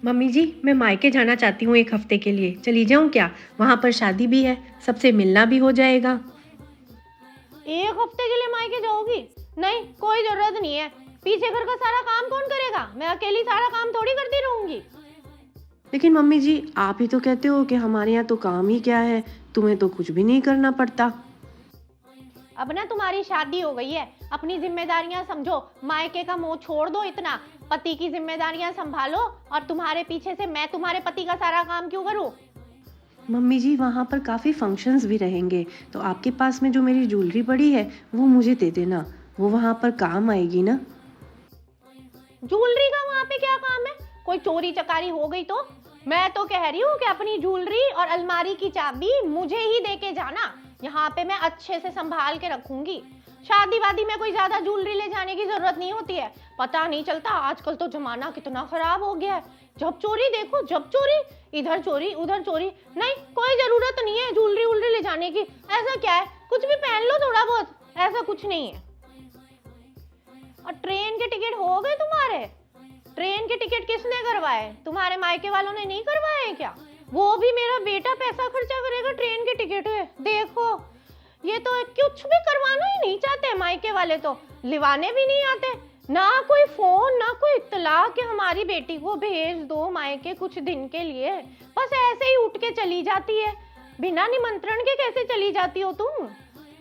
Mummy जी, मैं मायके जाना चाहती हूँ 1 हफ्ते के लिए। चली जाऊँ क्या? वहाँ पर शादी भी है, सबसे मिलना भी हो जाएगा। 1 हफ्ते के लिए मायके जाओगी? नहीं, कोई जरूरत नहीं है। पीछे घर का सारा काम कौन करेगा? मैं अकेली सारा काम थोड़ी करती रहूंगी। लेकिन मम्मी जी, आप ही तो कहते हो कि हमारे यहाँ तो काम ही क्या है, तुम्हें तो कुछ भी नहीं करना पड़ता। अब ना तुम्हारी शादी हो गई है, अपनी जिम्मेदारियां समझो। मायके का मोह छोड़ दो इतना, पति की जिम्मेदारियां संभालो। और तुम्हारे पीछे से मैं तुम्हारे पति का सारा काम क्यों करूं? मम्मी जी, वहाँ पर काफ़ी फंक्शंस भी रहेंगे, तो आपके पास में जो मेरी ज्वेलरी पड़ी है वो मुझे दे देना, वो वहाँ पर काम आएगी ना। ज्वेलरी का वहां पे क्या काम है? कोई चोरी चकारी हो गई तो? मैं तो कह रही हूँ कि अपनी ज्वेलरी और अलमारी की चाबी मुझे ही दे के जाना। यहाँ पे मैं अच्छे से संभाल के रखूंगी। शादी वादी में कोई ज्यादा ज्वेलरी ले जाने की जरूरत नहीं होती है। पता नहीं चलता आजकल तो जमाना कितना खराब हो गया है। जब चोरी देखो, जब चोरी, इधर चोरी उधर चोरी। नहीं, कोई जरूरत नहीं है ज्वेलरी वुलरी ले जाने की। ऐसा क्या है, कुछ भी पहन लो थोड़ा बहुत, ऐसा कुछ नहीं है। और ट्रेन के टिकट हो गए तुम्हारे? ट्रेन के टिकट किसने करवाए? तुम्हारे मायके वालों ने नहीं करवाए क्या? वो भी मेरा बेटा पैसा खर्चा करेगा ट्रेन के टिकट पे। देखो, ये तो कुछ भी करवाना ही नहीं चाहते मायके वाले, तो लिवाने भी नहीं आते। ना कोई फोन, ना कोई इत्तला कि हमारी बेटी को भेज दो मायके कुछ दिन के लिए। बस ऐसे ही उठ के चली जाती है। बिना निमंत्रण के कैसे चली जाती हो तुम?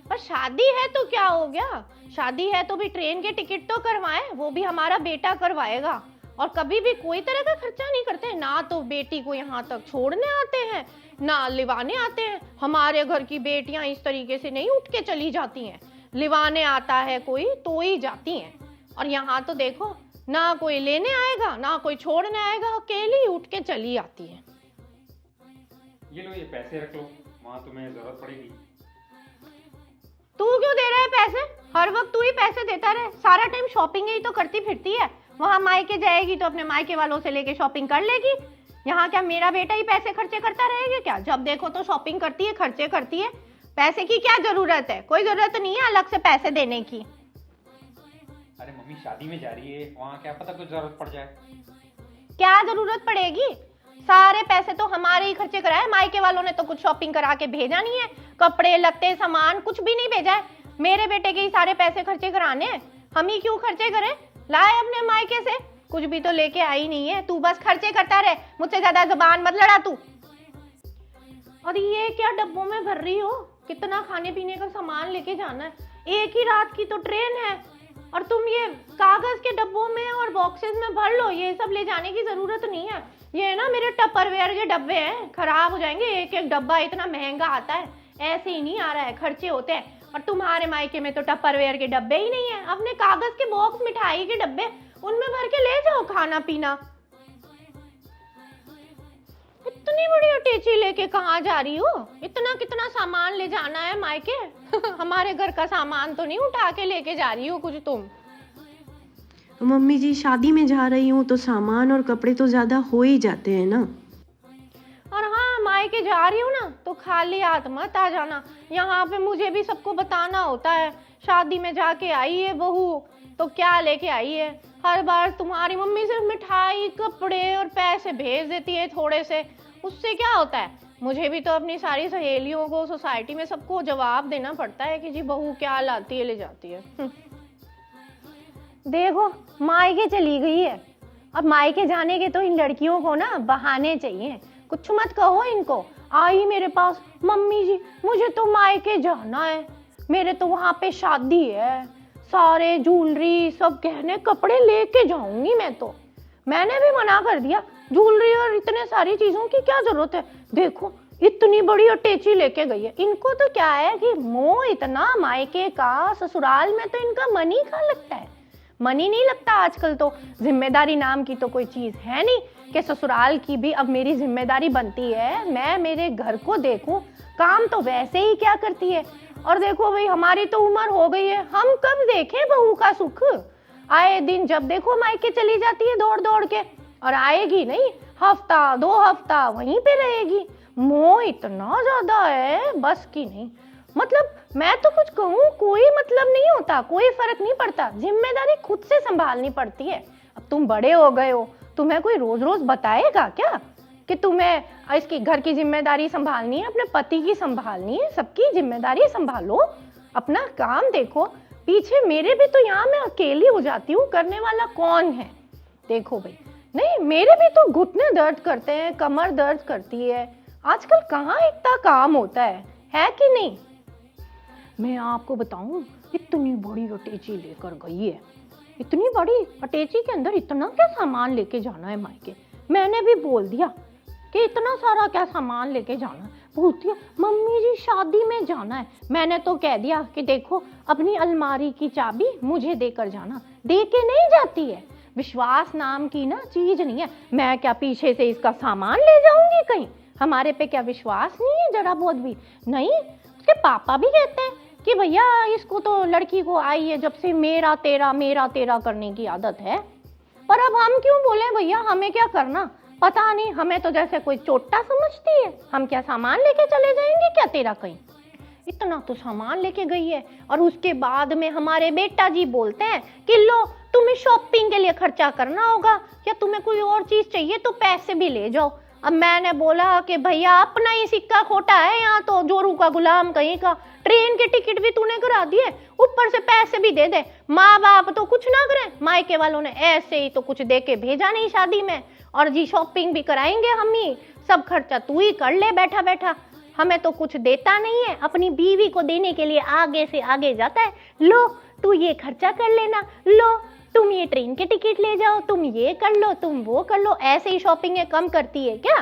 पर शादी है तो क्या हो गया? शादी है तो भी ट्रेन के टिकट तो करवाएं, वो भी हमारा बेटा करवाएगा। और कभी भी कोई तरह का खर्चा नहीं करते, ना तो बेटी को यहाँ तक छोड़ने आते हैं, ना लिवाने आते हैं। हमारे घर की बेटियां इस तरीके से नहीं उठ के चली जाती हैं। लिवाने आता है कोई तो ही जाती हैं। और यहाँ तो देखो, ना कोई लेने आएगा ना कोई छोड़ने आएगा, अकेली उठ के चली आती है। ये लो, ये पैसे रख लो, वहाँ तुम्हें जरूरत पड़ेगी। तू क्यों दे रहा है पैसे? हर वक्त तू ही पैसे देता रहे, सारा टाइम शॉपिंग ही तो करती फिरती है। वहां मायके जाएगी तो अपने मायके वालों से लेके शॉपिंग कर लेगी। यहाँ क्या मेरा बेटा ही पैसे खर्चे करता रहेगा क्या? जब देखो तो शॉपिंग करती है, खर्चे करती है। पैसे की क्या जरूरत है? कोई जरूरत नहीं है अलग से पैसे देने की। अरे मम्मी शादी में जा रही है, वहाँ क्या पता कुछ जरूरत पड़ जाए। क्या जरूरत पड़ेगी? सारे पैसे तो हमारे ही खर्चे कराए, मायके वालों ने तो कुछ शॉपिंग करा के भेजा नहीं है। कपड़े लत्ते सामान कुछ भी नहीं भेजा है। मेरे बेटे के ही सारे पैसे खर्चे कराने हैं। हम ही क्यों खर्चे करें? लाए अपने मायके से, कुछ भी तो लेके आई नहीं है। तू बस खर्चे करता रहे, मुझसे ज्यादा जुबान मत लड़ा तू। और ये क्या डब्बों में भर रही हो? कितना खाने पीने का सामान लेके जाना है? एक ही रात की तो ट्रेन है, और तुम ये कागज के डब्बों में और बॉक्सेस में भर लो। ये सब ले जाने की जरूरत नहीं है। ये ना मेरे टपरवेयर के डब्बे हैं, खराब हो जाएंगे। एक एक डब्बा इतना महंगा आता है, ऐसे ही नहीं आ रहा है, खर्चे होते हैं। और तुम्हारे मायके में तो टपरवेयर के डब्बे ही नहीं है। अपने कागज के बॉक्स, मिठाई के डब्बे, उनमें भर के ले जाओ खाना पीना। इतनी बड़ी अटैची लेके कहाँ जा रही हो? इतना कितना सामान ले जाना है मायके? हमारे घर का सामान तो नहीं उठा के लेके जा रही हो कुछ तुम? मम्मी जी, शादी में जा रही हूँ तो सामान और कपड़े तो ज़्यादा हो ही जाते हैं ना। और हाँ, मायके जा रही हूँ ना तो खाली हाथ मत आ जाना। यहाँ पे मुझे भी सबको बताना होता है। शादी में जाके आई है बहू तो क्या लेके आई है। हर बार तुम्हारी मम्मी सिर्फ मिठाई, कपड़े और पैसे भेज देती है थोड़े से। उससे क्या होता है? मुझे भी तो अपनी सारी सहेलियों को, सोसाइटी में सबको जवाब देना पड़ता है कि जी बहू क्या लाती है, ले जाती है। देखो, मायके चली गई है। अब मायके जाने के तो इन लड़कियों को ना बहाने चाहिए। कुछ मत कहो इनको। आई मेरे पास, मम्मी जी मुझे तो मायके जाना है, मेरे तो वहां पे शादी है, सारे ज्वेलरी सब गहने कपड़े लेके जाऊंगी मैं तो। मैंने भी मना कर दिया, ज्वेलरी और इतने सारी चीजों की क्या जरूरत है। देखो, इतनी बड़ी अटैची लेके गई है। इनको तो क्या है कि मोह इतना मायके का, ससुराल में तो इनका मन ही कहाँ लगता है। मन ही नहीं लगता आजकल तो। जिम्मेदारी नाम की तो कोई चीज है नहीं कि ससुराल की भी अब मेरी जिम्मेदारी बनती है, मैं मेरे घर को देखूं। काम तो वैसे ही क्या करती है। और देखो भाई, हमारी तो उम्र हो गई है, हम कब देखें बहू का सुख। आए दिन जब देखो मायके चली जाती है दौड़ दौड़ के, और आएगी नहीं, हफ्ता 2 हफ्ता वहीं पे रहेगी। मोह इतना ज्यादा है, बस की नहीं। मतलब मैं तो कुछ कहूँ कोई मतलब नहीं होता, कोई फर्क नहीं पड़ता। जिम्मेदारी खुद से संभालनी पड़ती है। अब तुम बड़े हो गए हो, तुम्हें कोई रोज रोज बताएगा क्या कि तुम्हें इसकी घर की जिम्मेदारी संभालनी है, अपने पति की संभालनी है, सबकी जिम्मेदारी संभालो, अपना काम देखो। पीछे मेरे भी तो यहाँ मैं अकेली हो जाती हूँ, करने वाला कौन है? देखो भाई, नहीं मेरे भी तो घुटने दर्द करते हैं, कमर दर्द करती है, आजकल कहाँ इतना काम होता है कि नहीं? मैं आपको बताऊं, इतनी बड़ी अटैची लेकर गई है, इतनी बड़ी अटैची के अंदर इतना क्या सामान लेके जाना है मायके? मैंने भी बोल दिया कि इतना सारा क्या सामान लेके जाना है। बोलती है मम्मी जी शादी में जाना है। मैंने तो कह दिया कि देखो अपनी अलमारी की चाबी मुझे देकर जाना। दे के नहीं जाती है, विश्वास नाम की ना चीज नहीं है। मैं क्या पीछे से इसका सामान ले जाऊंगी कहीं? हमारे पे क्या विश्वास नहीं है जरा बहुत भी? नहीं, उसके पापा भी कहते हैं कि भैया इसको तो लड़की को आई है जब से मेरा तेरा करने की आदत है। पर अब हम क्यों बोले भैया, हमें क्या करना? पता नहीं, हमें तो जैसे कोई चोटा समझती है। हम क्या सामान लेके चले जाएंगे क्या तेरा कहीं? इतना तो सामान लेके गई है। और उसके बाद में हमारे बेटा जी बोलते हैं कि लो तुम्हें शॉपिंग के लिए खर्चा करना होगा, या तुम्हें कोई और चीज चाहिए तो पैसे भी ले जाओ। अब मैंने बोला कि भैया अपना ही सिक्का खोटा है, यहाँ तो जोरू का गुलाम कहीं का। ट्रेन के टिकट भी तूने करा दिए, ऊपर से पैसे भी दे दे। माँ बाप तो कुछ ना करें, मायके वालों ने ऐसे ही तो कुछ दे के भेजा नहीं शादी में। और जी शॉपिंग भी कराएंगे हम ही, सब खर्चा तू ही कर ले बैठा बैठा। हमें तो कुछ देता नहीं है, अपनी बीवी को देने के लिए आगे से आगे जाता है। लो तू ये खर्चा कर लेना, लो तुम ये ट्रेन के टिकट ले जाओ, तुम ये कर लो, तुम वो कर लो। ऐसे ही शॉपिंग कम करती है क्या?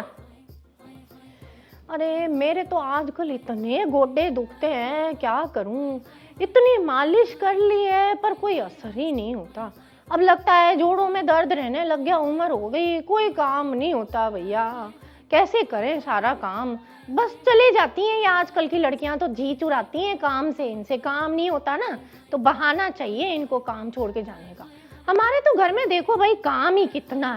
अरे मेरे तो आजकल इतने गोडे दुखते हैं, क्या करूं? इतनी मालिश कर ली है पर कोई असर ही नहीं होता। अब लगता है जोड़ों में दर्द रहने लग गया, उम्र हो गई, कोई काम नहीं होता भैया। कैसे करें सारा काम? बस चले जाती हैं। ये आजकल की लड़कियां तो जी चुराती हैं काम से, इनसे काम नहीं होता ना, तो बहाना चाहिए इनको काम छोड़ के जाने का। हमारे तो घर में देखो भाई काम ही कितना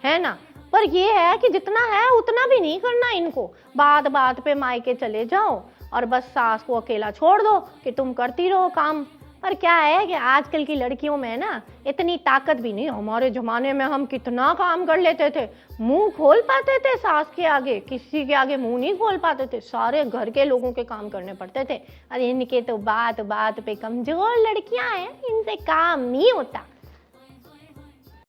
है ना? पर ये है कि जितना है उतना भी नहीं करना इनको। बात बात पे मायके चले जाओ और बस सास को अकेला छोड़ दो कि तुम करती रहो काम। पर क्या है कि आजकल की लड़कियों में ना इतनी ताकत भी नहीं। हमारे जमाने में हम कितना काम कर लेते थे, मुंह खोल पाते थे सास के आगे, किसी के आगे मुंह नहीं खोल पाते थे। सारे घर के लोगों के काम करने पड़ते थे। अरे इनके तो बात बात पे कमजोर लड़कियां हैं, इनसे काम नहीं होता।